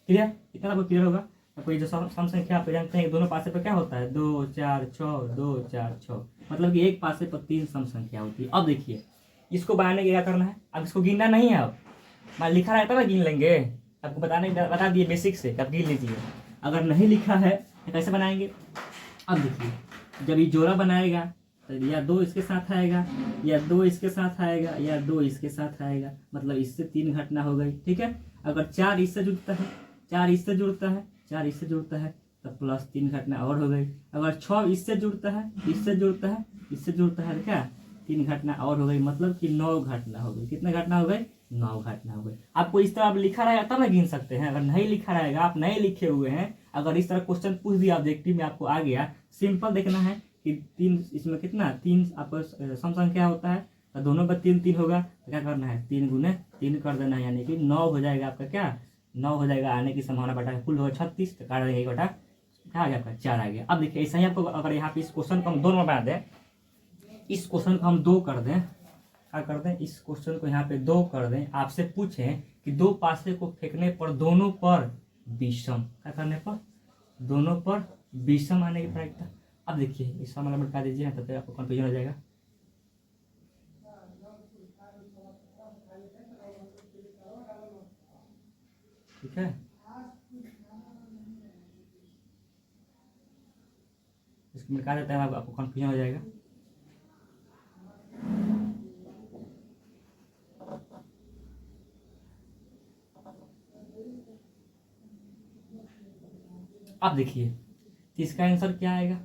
क्लियर? इतना आपको क्लियर होगा। आपको ये जो सम संख्या आप जानते हैं दोनों पासे पर क्या होता है? 2 4 6 2 4 6। मतलब कि एक पासे पर 3 सम संख्या होती है। अब देखिए इसको बनाने के क्या करना है? अब इसको गिनना नहीं है। अब मान लिखा रहता ना गिन लेंगे, आपको बता दिए बेसिक से, आप गिन लीजिए। अगर नहीं लिखा है तो कैसे बनाएंगे? अब देखिए जब ये जोड़ा बनाएगा तो या 2 इसके साथ आएगा, या 2 इसके साथ आएगा, या 2 इसके साथ आएगा। मतलब इससे 3 घटना हो गई। ठीक है? अगर 4 इससे जुड़ता है, 4 इससे जुड़ता है, 4 इससे जुड़ता है तो प्लस 3 घटना और हो गई। अगर 6 इससे जुड़ता है, इससे जुड़ता है, इससे जुड़ता है तो क्या? 3 घटना और हो गई। मतलब कि 9 घटना हो गई। कितने घटना हो गई? 9 घटना हो गई। आपको इस तरह आप लिखा रहेगा तब ना गिन सकते हैं। अगर नहीं लिखा रहेगा, आप नहीं लिखे हुए हैं, अगर इस तरह क्वेश्चन पूछ दिया ऑब्जेक्टिव में आपको आ गया, सिंपल देखना है कि 3 इसमें कितना 3 आपको सम संख्या होता है तो दोनों का 3 3 होगा तो क्या करना है? 3 गुने 3 कर देना है, यानी कि 9 हो जाएगा आपका। क्या 9 हो जाएगा? आने की संभावना बटा कुल होगा 36, तो काट देंगे 1 बटा क्या आ गया आपका? 4 आ गया। अब देखिए ऐसा ही आपको अगर यहाँ पे इस क्वेश्चन को हम दो में बना दें, इस क्वेश्चन को हम 2 कर दें, क्या कर दें? इस क्वेश्चन को यहाँ पे 2 कर दें। आपसे पूछें कि दो पासे को फेंकने पर दोनों पर विषम, क्या करने पर? दोनों पर विषम आने की प्रायिकता। अब देखिए इसका मतलब बता दीजिए ना, तब आपको कंफ्यूजन हो जाएगा। ठीक है? इसको मिटा देते हैं, आपको कंफ्यूजन हो जाएगा। अब देखिए इसका आंसर क्या आएगा?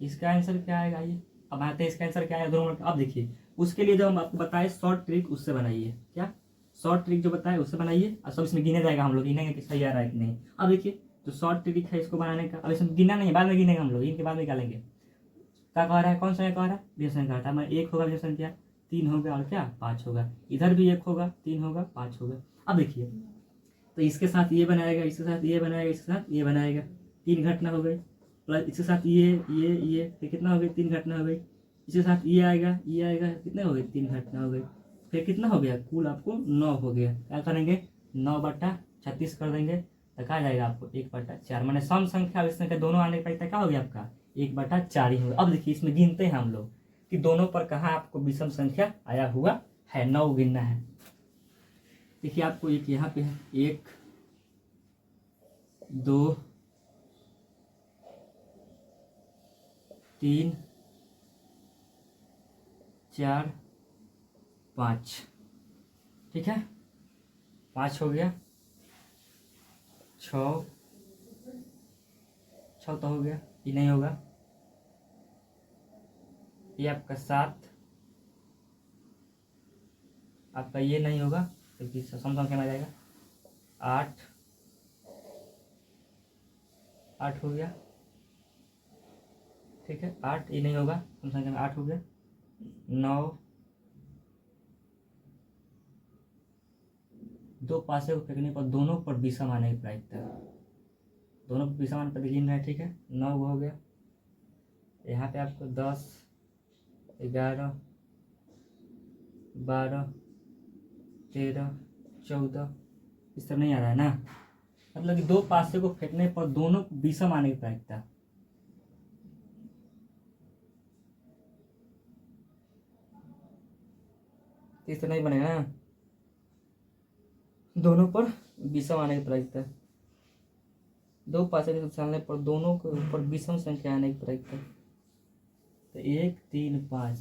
इसका आंसर क्या आएगा? ये अब आते हैं इसका आंसर क्या आएगा दोनों। अब देखिए उसके लिए जो हम आपको बताए शॉर्ट ट्रिक, उससे बनाइए। क्या शॉर्ट ट्रिक जो बताए उससे बनाइए, और सब इसमें गिने जाएगा। हम लोग गिनेंगे कि सही आ रहा है कि नहीं। अब देखिए जो शॉर्ट ट्रिक है इसको बनाने का, अब इसमें गिनना नहीं, बाद में गिनेंगे हम लोग, इनके बाद निकालेंगे। क्या कह रहा है? कौन सा कह रहा है? विषम संख्या था। मैं 1 होगा विषम संख्या, 3 होगा और क्या 5 होगा। इधर भी 1 होगा, 3 होगा, 5 होगा। अब देखिए तो इसके साथ ये बनाएगा, इसके साथ ये बनाएगा, इसके साथ ये बनाएगा, 3 घटना हो गई। प्लस इसके साथ ये फिर कितना हो गई? 3 घटना हो गई। इसके साथ ये आएगा, ये आएगा, कितने हो गए? 3 घटना हो गई। फिर कितना हो गया? कुल आपको 9 हो गया। क्या करेंगे? 9/36 कर देंगे तो क्या जाएगा आपको? 1/4। मैंने सम संख्या और संख्या दोनों आने का क्या हो गया आपका? 1/4 ही होगा। अब देखिए इसमें गिनते हैं हम लोग कि दोनों पर कहाँ आपको विषम संख्या आया हुआ है। 9 गिनना है। देखिए आपको एक यहाँ पे है, 1 2 3 4 5। ठीक है? 5 हो गया, 6 तो हो गया, ये नहीं होगा। ये आपका 7, आपका ये नहीं होगा क्योंकि सम संख्या में आ जाएगा। 8 हो गया। ठीक है? 8 ये नहीं होगा, सम संख्या में 8 हो गया। 9, दो पासे को फेंकने पर दोनों पर विषम आने की प्रायिकता है। दोनों पर विषम आने पर गिन रहे हैं। ठीक है? 9 हो गया, यहाँ पे आपको 10, 11, 12, 13, 14 इस तरह नहीं आ रहा है ना। मतलब कि दो पासे को फेंकने पर दोनों विषम आने की प्रायिकता, इस तरह नहीं बनेगा ना, दोनों पर विषम आने की प्रायिकता, दो पासे के उछालने पर दोनों के ऊपर विषम संख्या आने की प्रायिकता। तो 1, 3, 5।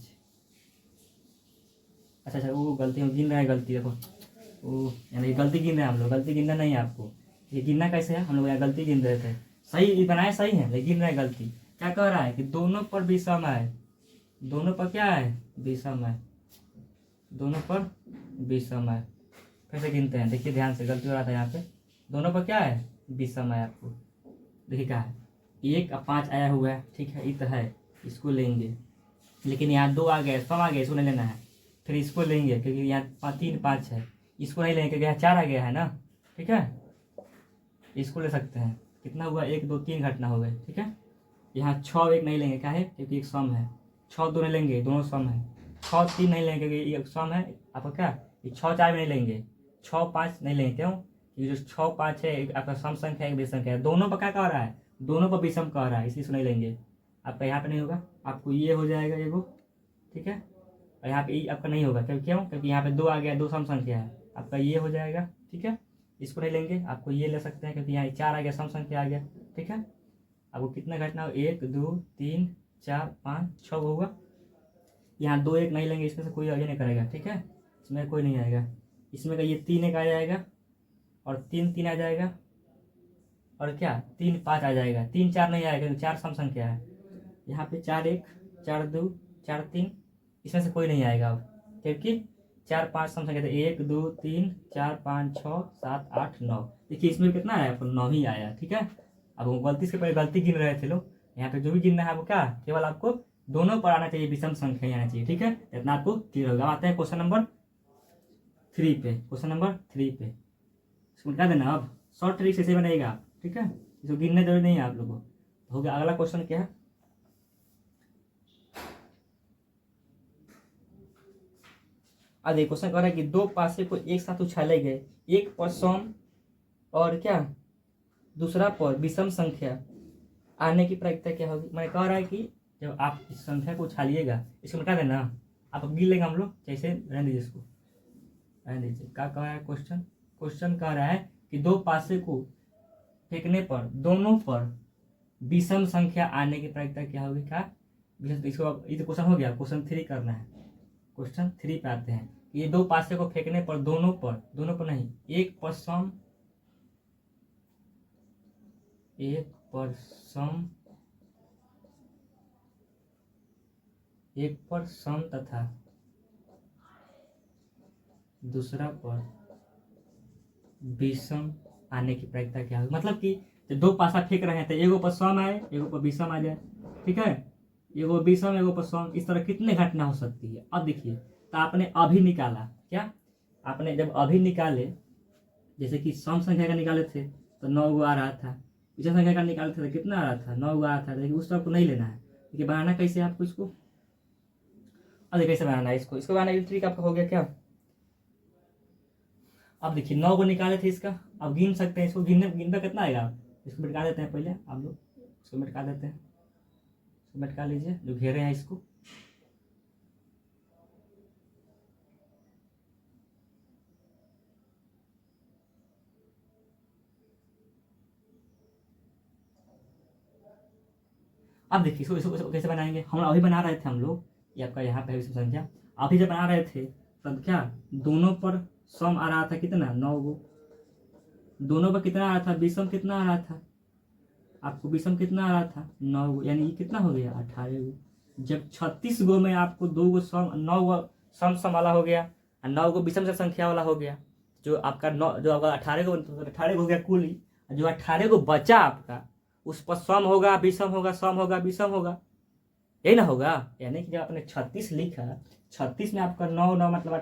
अच्छा वो गलती हम गिन रहे हैं, गलती देखो वो यानी गलती गिन रहे हैं हम लोग, गलती गिनना नहीं है आपको। ये गिनना कैसे है, हम लोग यहाँ गलती गिन रहे थे, सही बनाए सही है लेकिन गिन रहे हैं गलती। क्या कह रहा है कि दोनों पर विषम है, दोनों पर क्या है, विषम है, दोनों पर विषम है। कैसे गिनते हैं देखिए ध्यान से, गलती हो रहा था यहाँ पे, दोनों पर क्या है, विषम है। आपको देखिए क्या है, 1 और 5 आया हुआ है, ठीक है, इत है, इसको लेंगे, लेकिन यहाँ 2 आ गया, सम आ गया, इसको नहीं लेना है। फिर इसको लेंगे क्योंकि यहाँ 3, 5 है, इसको नहीं लेंगे क्योंकि यहाँ 4 आ गया है ना, ठीक है, इसको ले सकते हैं। कितना हुआ, 1, 2, 3 घटना हो गए, ठीक है। यहाँ 6, 1 नहीं लेंगे, क्या है, क्योंकि एक सम है। 6, 2 नहीं लेंगे, दोनों सम है। 6, 3 नहीं लेंगे क्योंकि एक सम है आपका, क्या, 6, 4 भी नहीं लेंगे, 6, 5 नहीं लेंगे, क्यों, ये जो 6, 5 है आपका सम संख्या है, एक विषम संख्या है, दोनों पर क्या कह रहा है, दोनों पर विषम कह रहा है, इसलिए नहीं लेंगे। आपका यहाँ पे नहीं होगा, आपको ये हो जाएगा एगो, ठीक है, और यहाँ पे आपका नहीं होगा, क्योंकि यहाँ पे 2 आ गया, 2 सम संख्या है, आपका ये हो जाएगा, ठीक है, इसको नहीं लेंगे, आपको ये ले सकते हैं क्योंकि यहाँ 4 आ गया, सम संख्या आ गया, ठीक है। आपको कितना घटना हो, 1, 2, 3, 4, 5, 6 होगा। यहाँ 2, 1 नहीं लेंगे, इसमें से कोई आगे नहीं करेगा, ठीक है, इसमें कोई नहीं आएगा, इसमें का ये 3, 1 आ जाएगा, और 3, 3 आ जाएगा, और क्या 3, 5 आ जाएगा, 3, 4 नहीं आएगा क्योंकि 4 सम संख्या है। यहाँ पे 4, 1, 4, 2, 4, 3, इसमें से कोई नहीं आएगा अब, क्योंकि 4, 5 सम संख्या थे, 1, 2, 3, 4, 5, 6, 7, 8, 9। देखिए इसमें कितना आया, आपको 9 ही आया, ठीक है। अब वो गलती से पहले गलती गिन रहे थे लोग, यहाँ पे जो भी गिनना है आपको क्या, केवल आपको दोनों पर आना चाहिए, विषम संख्या आना चाहिए, ठीक है, इतना आपको क्लियर होगा। आते हैं क्वेश्चन नंबर 3 पे, क्वेश्चन नंबर 3 पे इसको क्या देना, अब शॉर्ट ट्रिक से बनेगा, ठीक है, इसको गिनने जरूरी नहीं है आप लोगों को। हो गया, अगला क्वेश्चन क्या है, अब एक क्वेश्चन कह रहा है कि 2 पासे को एक साथ उछाले गए, एक पर सम और क्या दूसरा पर विषम संख्या आने की प्रायिकता क्या होगी। मैंने कह रहा है कि जब आप इस संख्या को उछालिएगा, इसको मिटा देना, आप अब गिन लेंगे हम लोग, जैसे रहने दीजिए, इसको रहने दीजिए। क्या कह रहा है क्वेश्चन, क्वेश्चन कह रहा है कि 2 पासे को फेंकने पर दोनों पर विषम संख्या आने की प्रायिकता क्या होगी। क्या इसको, ये तो क्वेश्चन हो गया, क्वेश्चन 3 करना है। क्वेश्चन 3 पे आते हैं, ये 2 पासे को फेंकने पर दोनों पर नहीं, एक पर सम, एक पर सम तथा दूसरा पर विषम आने की प्रायिकता क्या होगी। मतलब कि जब 2 पासा फेंक रहे हैं तो एगो पर सम आए, एगो पर विषम आ जाए, ठीक है, एगो विषम एगो पर सम, इस तरह कितने घटना हो सकती है। अब देखिए, तो आपने अभी निकाला, क्या आपने जब अभी निकाले, जैसे कि सम संख्या का निकाले थे तो 9 गो आ रहा था, विषम संख्या का निकाले थे तो कितना आ रहा था, 9 गो आ रहा था, लेकिन उस तरह को नहीं लेना है। देखिए बनाना कैसे आपको इसको, अब कैसे बनाना है इसको बनाने की ट्रिक आपका हो गया क्या। अब देखिए 9 को निकाले थे इसका, अब गिन सकते हैं इसको, गिनना कितना आएगा, इसको मिटका देते हैं पहले, आप लोग इसको मिटका देते हैं, इसको मिटका लीजिए जो घेरे हैं इसको। अब देखिए इसको कैसे बनाएंगे, हम अभी बना रहे थे हम लोग, ये आपका यहाँ पे विषम संख्या, अभी जब बना रहे थे तब क्या दोनों पर सम आ रहा था कितना, 9 गो, दोनों पर कितना आ रहा था, विषम कितना आ रहा था, आपको विषम कितना आ रहा था, 9 गो, यानी ये कितना हो गया, 18 गो। जब 36 गो में आपको 2 गो सम, 9 गो सम वाला हो गया और 9 गो विषम संख्या वाला हो गया, जो आपका 9, जो आपका 18 गो 18 गो हो गया कुल ही, जो 18 गो बचा आपका उस पर सम होगा, विषम होगा, सम होगा, विषम होगा, यही ना होगा। यानी कि जब आपने 36 लिखा, 36 में आपका 9 9 मतलब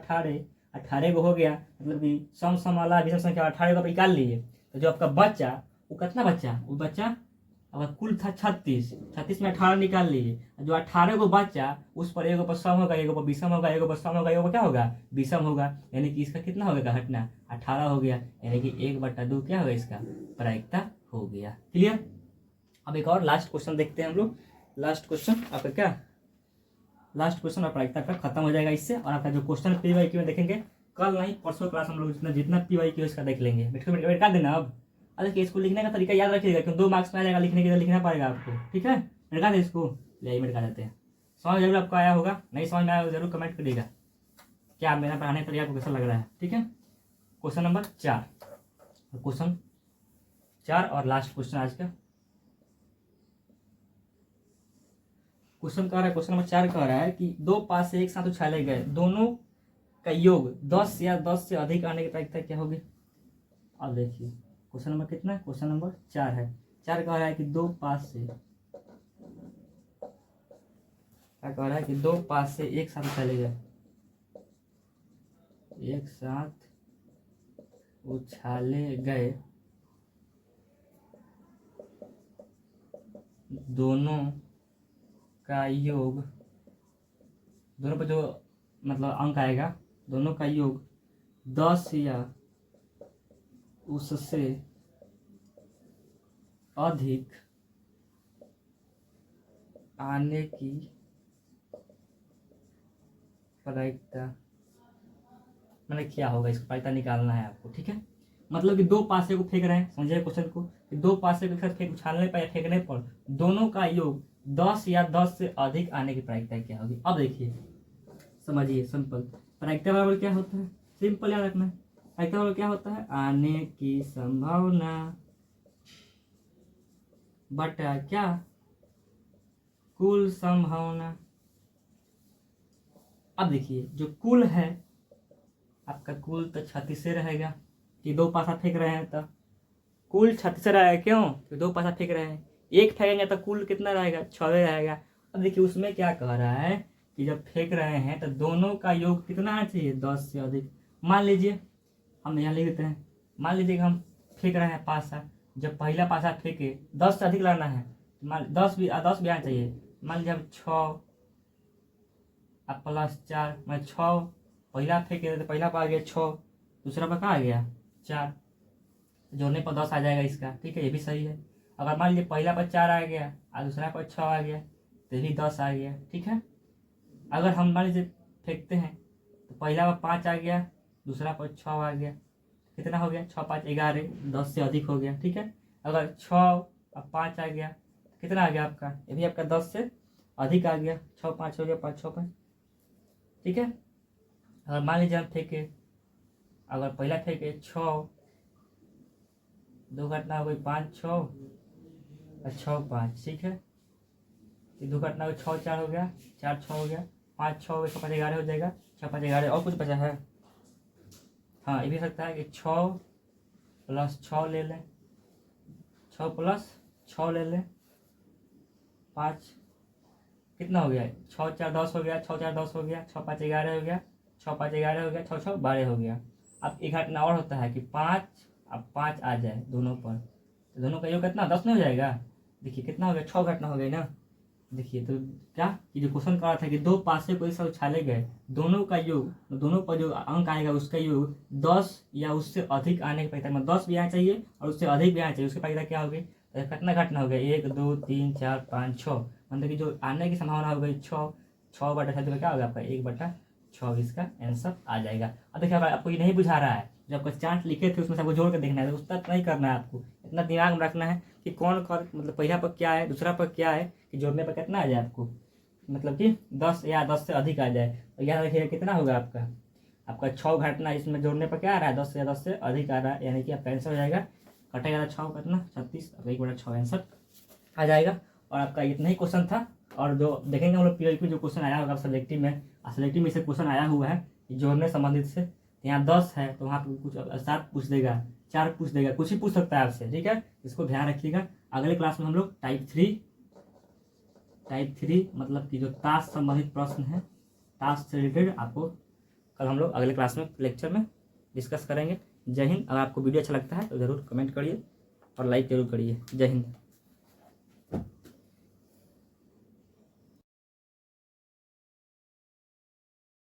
18 गो हो गया, मतलब कि सम वाला विषम संख्या 18 को आप निकाल लिए, तो जो आपका बच्चा वो कितना बच्चा, वो बच्चा अगर कुल था 36, 36 में 18 निकाल लिए, जो 18 को बचा उस पर एगो पर सम होगा, एगो पर विषम होगा, एगो पर सम होगा, एगो पर क्या होगा विषम होगा, यानी कि इसका कितना होगा घटना 18 हो गया, यानी कि 1/2 क्या होगा इसका प्रायिकता हो गया। क्लियर। अब एक और लास्ट क्वेश्चन देखते हैं हम लोग। लास्ट क्वेश्चन आपका क्या, लास्ट क्वेश्चन और प्रायिकता का खत्म हो जाएगा इससे, और आपका जो क्वेश्चन PYQ में देखेंगे कल नहीं परसों क्लास हम लोग जितना PYQ इसका देख लेंगे। बैठा देना अब। अरे कि इसको लिखने का तरीका याद रखिएगा, क्यों 2 मार्क्स में आ जाएगा, लिखने के लिए लिखना पड़ेगा आपको, ठीक है। बैठा दे इसको, ले बैठा देते हैं। समझ जरूर आपको आया होगा, नहीं समझ में आया जरूर कमेंट करिएगा क्या मेरा पढ़ाने का तरीका आपको कैसा लग रहा है, ठीक है। क्वेश्चन नंबर 4, क्वेश्चन 4 और लास्ट क्वेश्चन आज का। क्वेश्चन कह रहा है, क्वेश्चन नंबर 4 कह रहा है कि 2 पासे एक साथ उछाले गए, दोनों का योग 10 या 10 से अधिक आने की प्रायिकता क्या होगी। अब देखिए क्वेश्चन नंबर कितना है, क्वेश्चन नंबर 4 है। 4 कह रहा है कि 2 पास से, क्या कह रहा है कि 2 पास से एक साथ उछाले गए, एक साथ उछाले गए दोनों का योग, दोनों पर जो मतलब अंक आएगा, दोनों का योग 10 या उससे अधिक आने की प्रायिकता, मैंने क्या होगा इसका प्रायिकता निकालना है आपको, ठीक है। मतलब कि 2 पासे को फेंक रहे हैं, समझिए क्वेश्चन को कि 2 पासे को फेंक उछालने पर या फेंकने पर दोनों का योग 10 या 10 से अधिक आने की प्रायिकता क्या होगी। अब देखिए समझिए, सिंपल। प्रायिकता बराबर क्या होता है, सिंपल याद रखना है। प्रायिकता बराबर क्या होता है, आने की संभावना बटा क्या, कुल संभावना। अब देखिए जो कुल है आपका, कुल तो 36 रहेगा, कि 2 पासा फेंक रहे हैं तो कुल 36 रहेगा, क्यों तो 2 पासा फेंक रहे हैं, एक फेंकेंगे तो कुल कितना रहेगा 6 रहेगा। अब देखिए उसमें क्या कह रहा है कि जब फेंक रहे हैं तो दोनों का योग कितना आना चाहिए 10 से अधिक। मान लीजिए हम यहाँ लिख देते हैं, मान लीजिए कि हम फेंक रहे हैं पासा, जब पहला पासा फेंके 10 से अधिक लाना है, मान 10 भी आना चाहिए। मान लीजिए हम 6 अब प्लस 4, मैं 6 पहला फेंके तो पहला पर आ गया 6, दूसरा पर कहाँ आ गया 4, जोड़ने पर 10 आ जाएगा इसका, ठीक है, ये भी सही है। अगर मान लीजिए पहला पर 4 आ गया और दूसरा पर 6 आ गया तो भी 10 आ गया, ठीक है। अगर हम मान लीजिए फेंकते हैं तो पहला पर 5 आ गया, दूसरा पर 6 आ गया, कितना हो गया 6 5 11, 10 से अधिक हो गया, ठीक है। अगर 6 और 5 आ गया कितना आ गया आपका, ये भी आपका 10 से अधिक आ गया, 6 5 हो गया, 5 6 5, ठीक है। अगर मान लीजिए हम फेंके, अगर पहला फेंके 6, 2 घटना हो गई 5 6 और 6 5, ठीक है। 2 घटना हो 6 4 हो गया, 4 6 हो गया, 5 6 हो गया, 6 5 11 हो जाएगा, 6 5 11। और कुछ बचा है, हाँ ये भी सकता है कि 6 प्लस 6 ले लें, 6 प्लस 6 ले लें, 5 कितना हो गया 6 4 10 हो गया, 6 4 10 हो गया, 6 5 11 हो गया, 6 5 11 हो गया, 6 6 12 हो गया। अब एक घटना और होता है कि 5 अब 5 आ जाए दोनों पर, तो दोनों का योग कितना 10 नहीं हो जाएगा। देखिए कितना हो गया 6 घटना हो गई ना। देखिए तो क्या कि जो क्वेश्चन कहा था कि 2 पासे को एक साथ उछाले गए, दोनों का योग, दोनों पर जो अंक आएगा उसका योग 10 या उससे अधिक आने की प्रायिकता, मतलब 10 भी आना चाहिए और उससे अधिक भी आना चाहिए, उसकी प्रायिकता क्या होगी, तो कितना घटना हो गया 1 2 3 4 5 6, मतलब कि जो आने की संभावना हो गई 6, 6/6 क्या होगा आपका 1/6, इसका आंसर आ जाएगा। अब देखिए आपको ये नहीं बुझा रहा है, जो आपका चार्ट लिखे थे उसमें से आपको जोड़ कर देखना है, तो उसका नहीं करना है आपको, इतना दिमाग में रखना है कि कौन कौन मतलब पहला पर क्या है दूसरा पर क्या है, कि जोड़ने पर कितना आ जाए आपको, मतलब कि 10 या 10 से अधिक आ जाए। तो याद रखिएगा कितना होगा आपका 6 घटना, इसमें जोड़ने पर क्या आ रहा है 10 या 10 से अधिक आ रहा है, यानी कि आपका आंसर हो जाएगा कटेगा 6 कितना 36, 1/6 आंसर आ जाएगा। और आपका इतना ही क्वेश्चन था। और जो देखेंगे हम लोग PYQ जो क्वेश्चन आया होगा सब्जेक्टिव में, सब्जेक्टिव में से क्वेश्चन आया हुआ है जोड़ने संबंधित से, यहाँ 10 है तो वहाँ पर कुछ 7 पूछ देगा, 4 पूछ देगा, कुछ ही पूछ सकता है आपसे, ठीक है, इसको ध्यान रखिएगा। अगले क्लास में हम लोग टाइप 3 मतलब कि जो टास्क संबंधित प्रश्न है, टास्क से रिलेटेड आपको कल हम लोग अगले क्लास में लेक्चर में डिस्कस करेंगे। जय हिंद। अगर आपको वीडियो अच्छा लगता है तो ज़रूर कमेंट करिए और लाइक जरूर करिए। जय हिंद।